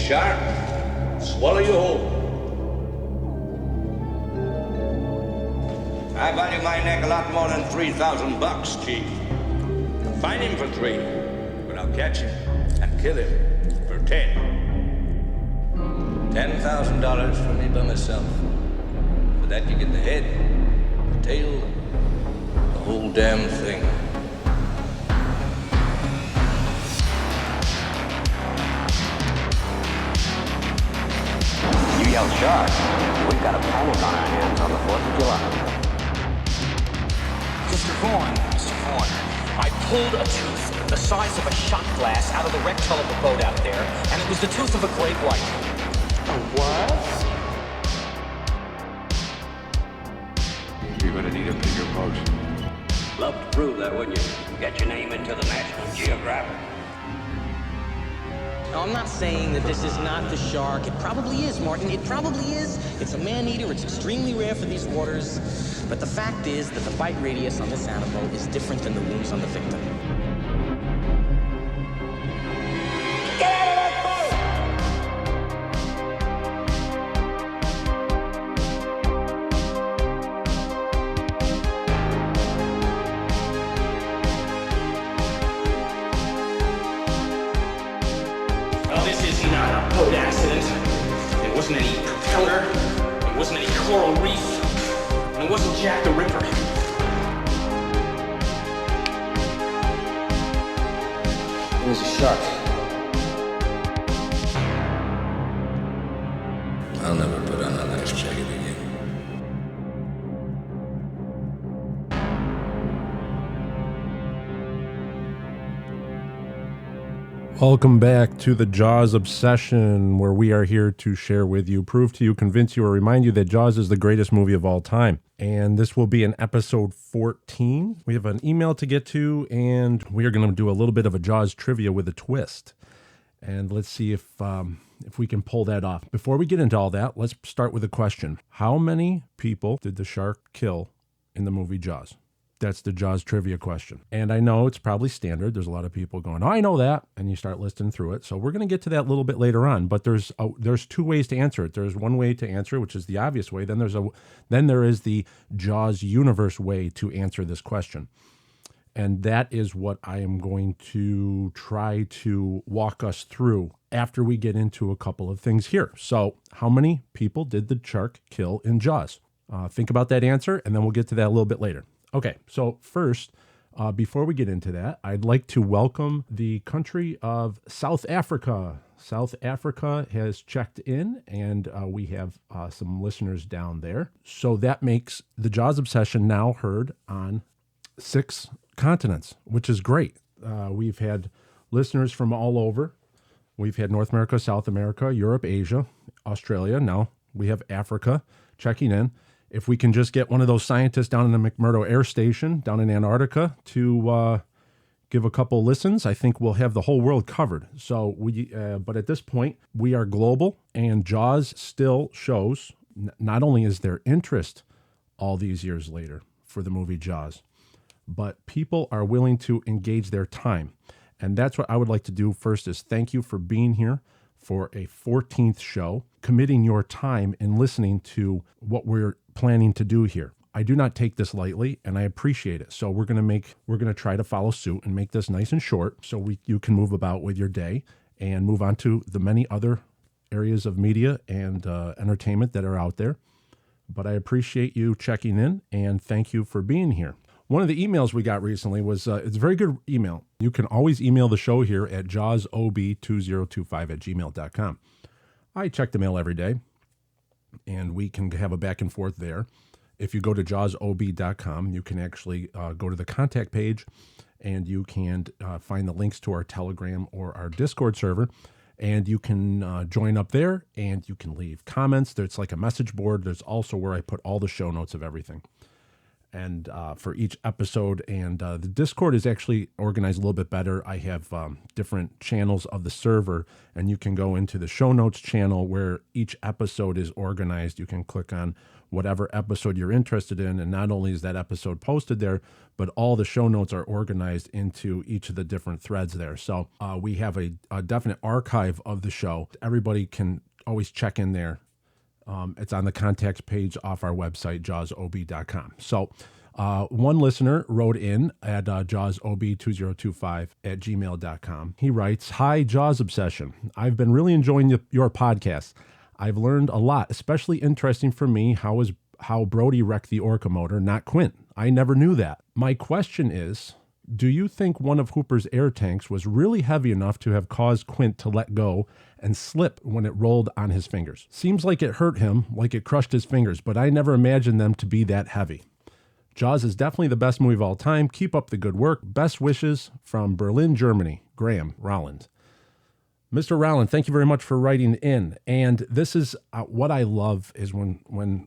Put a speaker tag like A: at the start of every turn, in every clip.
A: shark, swallow you whole. I value my neck a lot more than $3,000, Chief. Find him for 3, but I'll catch him and kill him for 10. $10,000 for me by myself. For that you get the head, the tail, the whole damn thing.
B: You yelled shark. We've got a panic on our hands on the 4th of July.
C: Mr. Vaughn, I pulled a tooth the size of a shot glass out of the wrecked hull of the boat out there, and it was the tooth of a great white.
B: A what?
D: You're gonna need a bigger boat.
B: Love to prove that, wouldn't you? Get your name into the National Geographic.
C: No, I'm not saying that this is not the shark. It probably is, Martin. It probably is. It's a man-eater. It's extremely rare for these waters. But the fact is that the bite radius on this animal is different than the wounds on the victim.
B: Get out of that boat!
C: Well, this is not a boat accident. There wasn't any propeller. There wasn't any coral reef. And it wasn't Jack the Ripper.
B: It was a shark.
A: I'll never put on a nice jacket again.
E: Welcome back to the Jaws Obsession, where we are here to share with you, prove to you, convince you, or remind you that Jaws is the greatest movie of all time. And this will be an episode 14. We have an email to get to, and we are going to do a little bit of a Jaws trivia with a twist. And let's see if we can pull that off. Before we get into all that, let's start with a question. How many people did the shark kill in the movie Jaws? That's the Jaws trivia question. And I know it's probably standard. There's a lot of people going, oh, I know that. And you start listing through it. So we're going to get to that a little bit later on. But there's 2 ways to answer it. There's one way to answer it, which is the obvious way. Then there is the Jaws universe way to answer this question. And that is what I am going to try to walk us through after we get into a couple of things here. So how many people did the shark kill in Jaws? Think about that answer, and then we'll get to that a little bit later. Okay, so first, before we get into that, I'd like to welcome the country of South Africa. South Africa has checked in, and we have some listeners down there. So that makes the Jaws Obsession now heard on 6 continents, which is great. We've had listeners from all over. We've had North America, South America, Europe, Asia, Australia. Now we have Africa checking in. If we can just get one of those scientists down in the McMurdo Air Station down in Antarctica to give a couple listens, I think we'll have the whole world covered. So but at this point, we are global, and Jaws still shows. Not only is there interest all these years later for the movie Jaws, but people are willing to engage their time. And that's what I would like to do first is thank you for being here for a 14th show, committing your time and listening to what we're planning to do here. I do not take this lightly, and I appreciate it. So we're going to try to follow suit and make this nice and short so you can move about with your day and move on to the many other areas of media and entertainment that are out there. But I appreciate you checking in, and thank you for being here. One of the emails we got recently was, it's a very good email. You can always email the show here at jawsob2025@gmail.com. I check the mail every day, and we can have a back and forth there. If you go to jawsob.com, you can actually go to the contact page, and you can find the links to our Telegram or our Discord server, and you can join up there, and you can leave comments. There's like a message board. There's also where I put all the show notes of everything. and for each episode. And the Discord is actually organized a little bit better. I have different channels of the server, and you can go into the show notes channel where each episode is organized. You can click on whatever episode you're interested in, and not only is that episode posted there, but all the show notes are organized into each of the different threads there. So we have a definite archive of the show. Everybody can always check in there. It's on the contacts page off our website, jawsob.com. So one listener wrote in at jawsob2025@gmail.com. He writes, "Hi, Jaws Obsession. I've been really enjoying your podcast. I've learned a lot, especially interesting for me how Brody wrecked the Orca motor, not Quint. I never knew that. My question is, do you think one of Hooper's air tanks was really heavy enough to have caused Quint to let go and slip when it rolled on his fingers? Seems like it hurt him, like it crushed his fingers, but I never imagined them to be that heavy. Jaws is definitely the best movie of all time. Keep up the good work. Best wishes from Berlin, Germany. Graham Rowland." Mr. Rowland, thank you very much for writing in. And this is what I love is when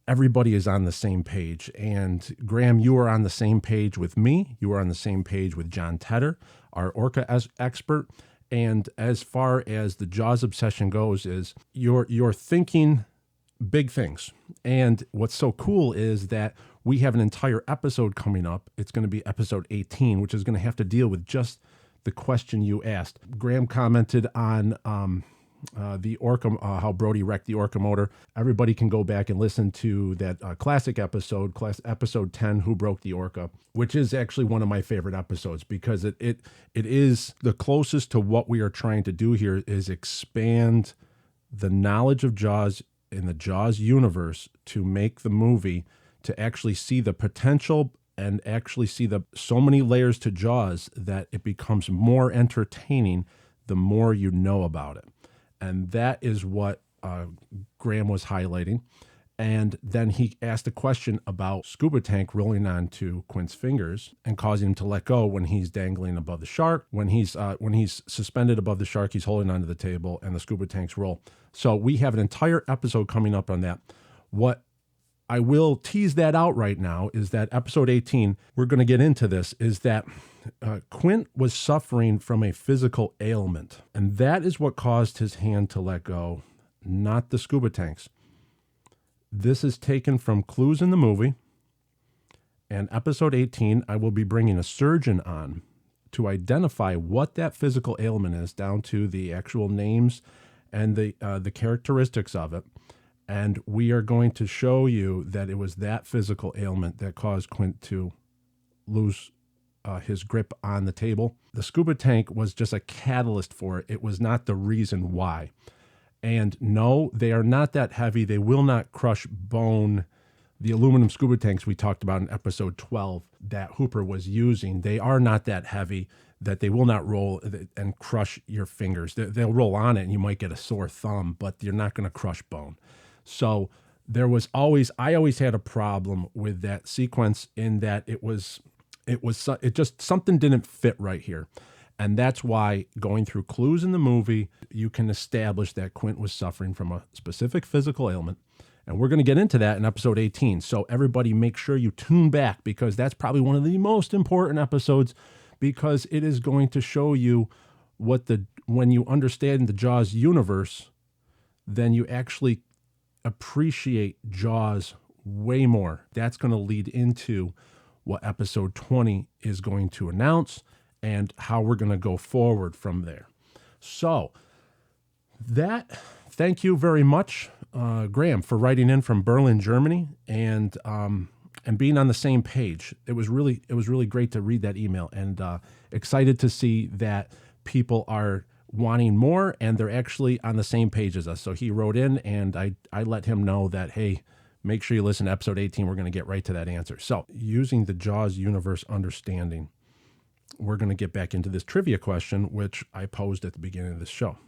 E: everybody is on the same page. And Graham, you are on the same page with me. You are on the same page with John Tedder, our Orca expert. And as far as the Jaws obsession goes, is you're thinking big things. And what's so cool is that we have an entire episode coming up. It's going to be episode 18, which is going to have to deal with just the question you asked. Graham commented on the Orca, how Brody wrecked the Orca motor. Everybody can go back and listen to that classic episode, episode 10, Who Broke the Orca, which is actually one of my favorite episodes because it is the closest to what we are trying to do here is expand the knowledge of Jaws in the Jaws universe to make the movie to actually see the potential and actually see so many layers to Jaws that it becomes more entertaining the more you know about it. And that is what Graham was highlighting. And then he asked a question about scuba tank rolling onto Quint's fingers and causing him to let go when he's dangling above the shark. When he's suspended above the shark, he's holding onto the table and the scuba tanks roll. So we have an entire episode coming up on that. What I will tease that out right now is that episode 18, we're going to get into this, is that Quint was suffering from a physical ailment. And that is what caused his hand to let go, not the scuba tanks. This is taken from clues in the movie. And episode 18, I will be bringing a surgeon on to identify what that physical ailment is, down to the actual names and the characteristics of it. And we are going to show you that it was that physical ailment that caused Quint to lose his grip on the table. The scuba tank was just a catalyst for it. It was not the reason why. And no, they are not that heavy. They will not crush bone. The aluminum scuba tanks we talked about in episode 12 that Hooper was using, they are not that heavy that they will not roll and crush your fingers. They'll roll on it and you might get a sore thumb, but you're not going to crush bone. So I always had a problem with that sequence in that it just something didn't fit right here. And that's why going through clues in the movie, you can establish that Quint was suffering from a specific physical ailment. And we're going to get into that in episode 18. So everybody make sure you tune back because that's probably one of the most important episodes because it is going to show you when you understand the Jaws universe, then you actually appreciate Jaws way more. That's going to lead into what episode 20 is going to announce and how we're going to go forward from there. So thank you very much, Graham, for writing in from Berlin, Germany, and being on the same page. It was really great to read that email and excited to see that people are wanting more and they're actually on the same page as us. So he wrote in and I let him know that, hey, make sure you listen to episode 18. We're going to get right to that answer. So using the Jaws universe understanding, we're going to get back into this trivia question, which I posed at the beginning of this show.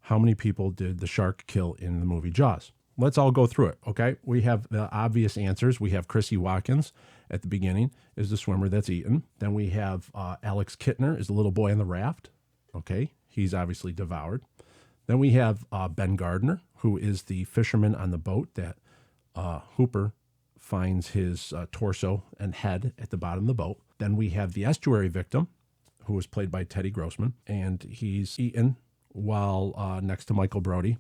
E: How many people did the shark kill in the movie Jaws? Let's all go through it, okay? We have the obvious answers. We have Chrissy Watkins at the beginning is the swimmer that's eaten. Then we have Alex Kittner is the little boy on the raft. Okay, he's obviously devoured. Then we have Ben Gardner, who is the fisherman on the boat that Hooper finds his torso and head at the bottom of the boat. Then we have the estuary victim, who was played by Teddy Grossman, and he's eaten while next to Michael Brody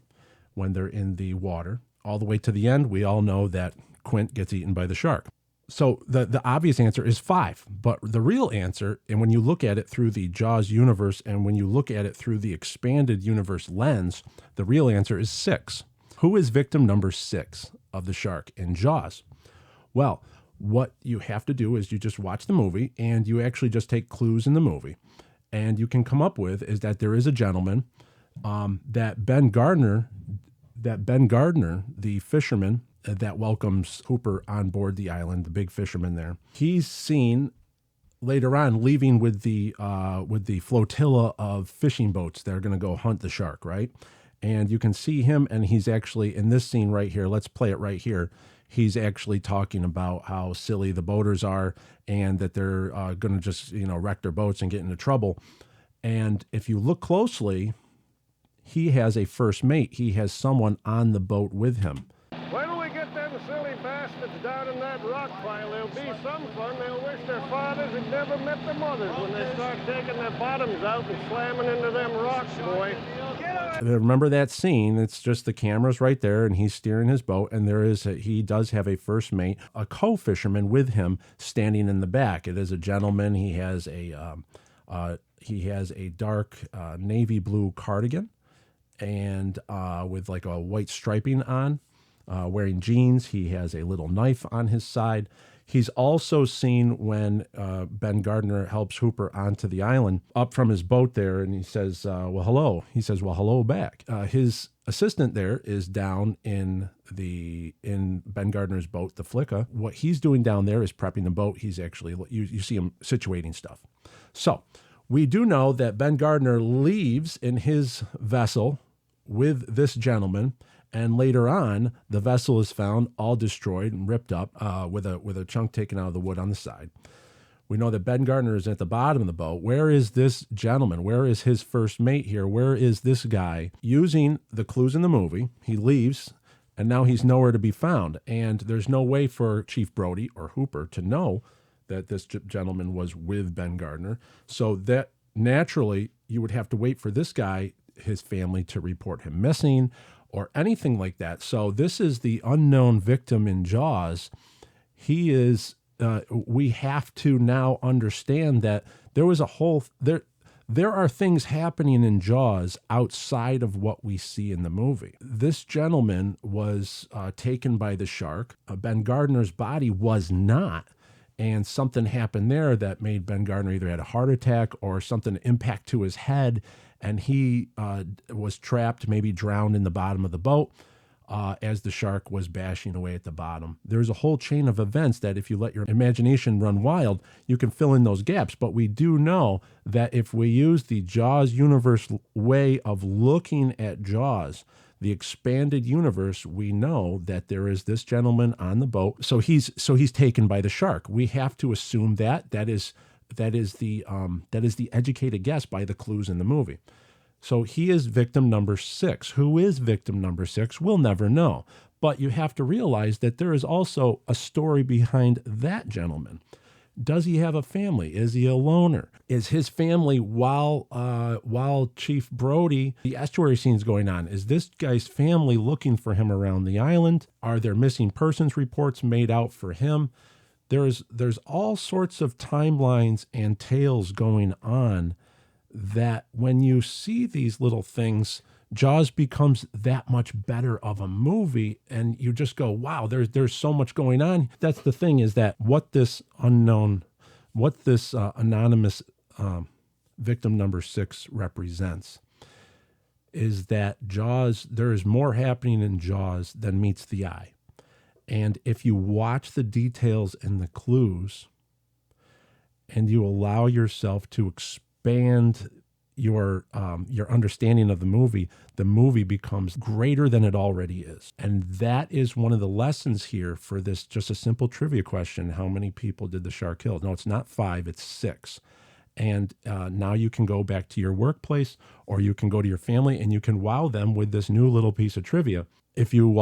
E: when they're in the water. All the way to the end, we all know that Quint gets eaten by the shark. So the obvious answer is 5, but the real answer, and when you look at it through the Jaws universe and when you look at it through the expanded universe lens, the real answer is 6. Who is victim number 6 of the shark in Jaws? Well, what you have to do is you just watch the movie and you actually just take clues in the movie. And you can come up with is that there is a gentleman that Ben Gardner, the fisherman that welcomes Hooper on board the island, the big fisherman there, he's seen later on leaving with the flotilla of fishing boats that are going to go hunt the shark, right? And you can see him, and he's actually in this scene right here. Let's play it right here. He's actually talking about how silly the boaters are and that they're going to just, wreck their boats and get into trouble. And if you look closely, he has a first mate. He has someone on the boat with him.
F: When we get them silly bastards down in that rock pile, there'll be some fun. They'll wish their fathers had never met their mothers when they start taking their bottoms out and slamming into them rocks, boy.
E: Remember that scene? It's just the camera's right there, and he's steering his boat, and he does have a first mate, a co-fisherman with him, standing in the back. It is a gentleman. He has a dark navy blue cardigan, and with like a white striping on, wearing jeans. He has a little knife on his side. He's also seen when Ben Gardner helps Hooper onto the island up from his boat there, and he says, well, hello. He says, well, hello back. His assistant there is down in Ben Gardner's boat, the Flicka. What he's doing down there is prepping the boat. He's actually, you see him situating stuff. So we do know that Ben Gardner leaves in his vessel with this gentleman, and later on, the vessel is found all destroyed and ripped up with a chunk taken out of the wood on the side. We know that Ben Gardner is at the bottom of the boat. Where is this gentleman? Where is his first mate here? Where is this guy? Using the clues in the movie, he leaves, and now he's nowhere to be found. And there's no way for Chief Brody or Hooper to know that this gentleman was with Ben Gardner. So that naturally, you would have to wait for this guy, his family, to report him missing or anything like that. So this is the unknown victim in Jaws. He is, we have to now understand that there was there are things happening in Jaws outside of what we see in the movie. This gentleman was taken by the shark. Ben Gardner's body was not. And something happened there that made Ben Gardner either had a heart attack or something impact to his head, and he was trapped, maybe drowned in the bottom of the boat as the shark was bashing away at the bottom. There's a whole chain of events that if you let your imagination run wild, you can fill in those gaps. But we do know that if we use the Jaws universe way of looking at Jaws, the expanded universe, we know that there is this gentleman on the boat. So he's taken by the shark. We have to assume that is the educated guess by the clues in the movie. So he is victim number 6. Who is victim number 6? We'll never know. But you have to realize that there is also a story behind that gentleman. Does he have a family? Is he a loner? Is his family, while Chief Brody, the estuary scene's going on, is this guy's family looking for him around the island? Are there missing persons reports made out for him? There's all sorts of timelines and tales going on that when you see these little things, Jaws becomes that much better of a movie, and you just go, wow, there's so much going on. That's the thing, is that what this anonymous victim number 6 represents is that Jaws, there is more happening in Jaws than meets the eye. And if you watch the details and the clues, and you allow yourself to expand your understanding of the movie becomes greater than it already is. And that is one of the lessons here for this, just a simple trivia question. How many people did the shark kill? No, it's not 5, it's 6. And now you can go back to your workplace, or you can go to your family and you can wow them with this new little piece of trivia. If you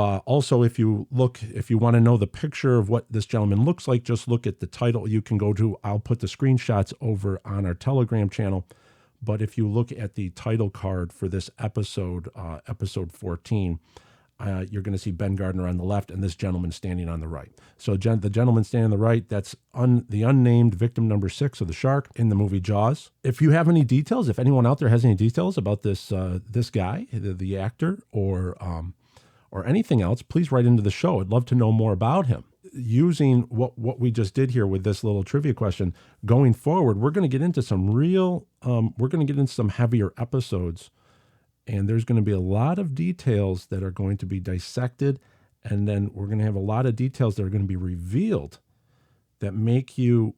E: if you want to know the picture of what this gentleman looks like, just look at the title. You can go to, I'll put the screenshots over on our Telegram channel. But if you look at the title card for this episode, episode 14, you're going to see Ben Gardner on the left and this gentleman standing on the right. So the gentleman standing on the right, that's the unnamed victim number 6 of the shark in the movie Jaws. If you have any details, if anyone out there has any details about this guy, the actor, or anything else, please write into the show. I'd love to know more about him. Using what we just did here with this little trivia question, going forward, we're going to get into some some heavier episodes, and there's going to be a lot of details that are going to be dissected, and then we're going to have a lot of details that are going to be revealed that make you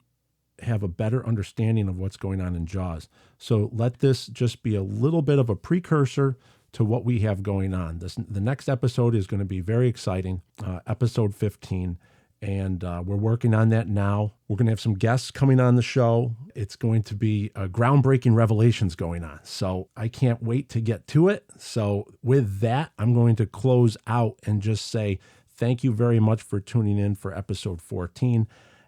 E: have a better understanding of what's going on in Jaws. So let this just be a little bit of a precursor to what we have going on. The next episode is going to be very exciting, episode 15, and we're working on that now. We're going to have some guests coming on the show. It's going to be groundbreaking revelations going on, so I can't wait to get to it. So with that, I'm going to close out and just say thank you very much for tuning in for episode 14,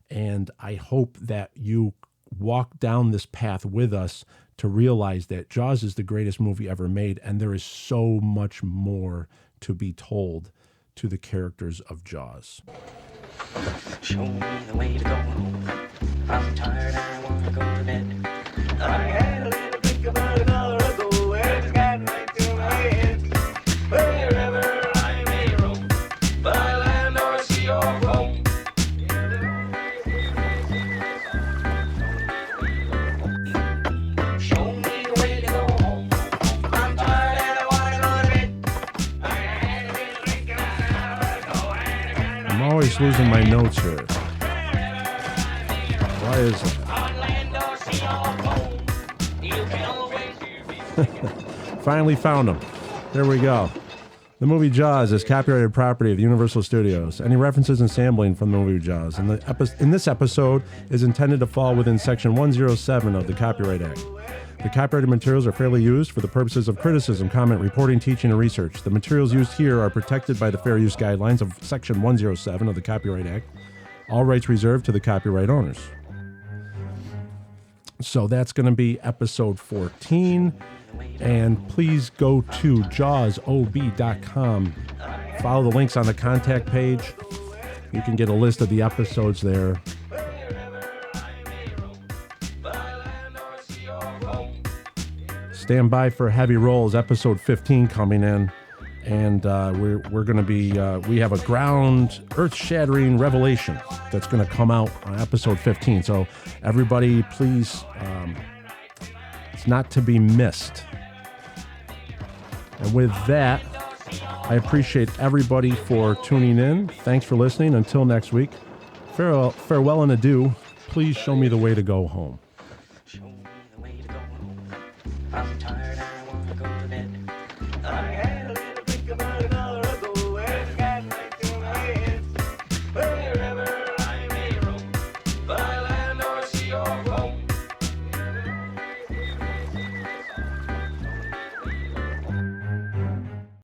E: and I hope that you walk down this path with us to realize that Jaws is the greatest movie ever made, and there is so much more to be told to the characters of Jaws.
B: Show me the way to go home. I'm tired and I want to go to bed. I had a little think about an hour ago, and it's gotten right to my head. Wherever I may roam, by land or sea or home. Show me the way to go home. I'm tired and I want to go to bed. I had a little think about an hour ago, and it's gotten
E: I'm always losing my notes here. Why is it? Finally found them. There we go. The movie Jaws is copyrighted property of Universal Studios. Any references and sampling from the movie Jaws in this episode is intended to fall within Section 107 of the Copyright Act. The copyrighted materials are fairly used for the purposes of criticism, comment, reporting, teaching, and research. The materials used here are protected by the fair use guidelines of Section 107 of the Copyright Act. All rights reserved to the copyright owners. So that's going to be episode 14. And please go to jawsob.com. Follow the links on the contact page. You can get a list of the episodes there. Stand by for Heavy Rolls, episode 15 coming in. And we're going to be, we have a earth-shattering revelation that's going to come out on episode 15. So everybody, please, it's not to be missed. And with that, I appreciate everybody for tuning in. Thanks for listening. Until next week, farewell and adieu. Please show me the way to go home.
B: Show me the way to go home. I'm tired and